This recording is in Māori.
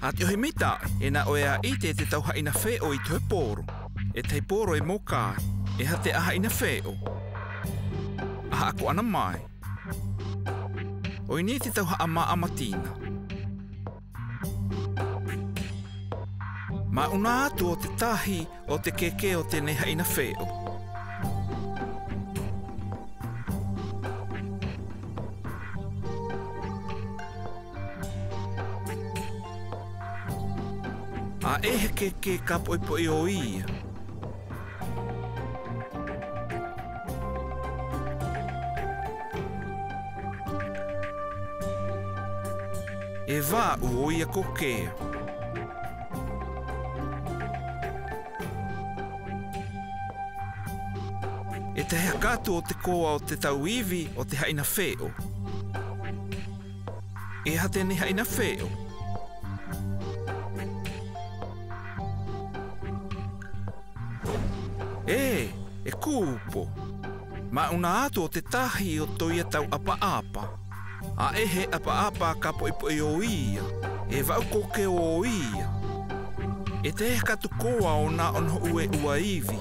Ati ohi mita, e na oea ite te tau haina wheo I toe poro. E tei poro e mokai, e ha te aha ina wheo. Aha ako ana mai. Oi ni te tau haa maa matina. Ma una atu o te tahi o te keke o te neha ina wheo. A ehe keke ka poipoi o ia. E vā u o ia kokea. E te hea katu o te koa o te tau iwi o te haina wheo. E ha te ni haina wheo. E kūpo. Ma una atu o te tahi o toia tau apa-apa. A ehe apa-apa ka poipoi o ia. E vau koke o ia. E te hea katu koa o na ono ue ua iwi.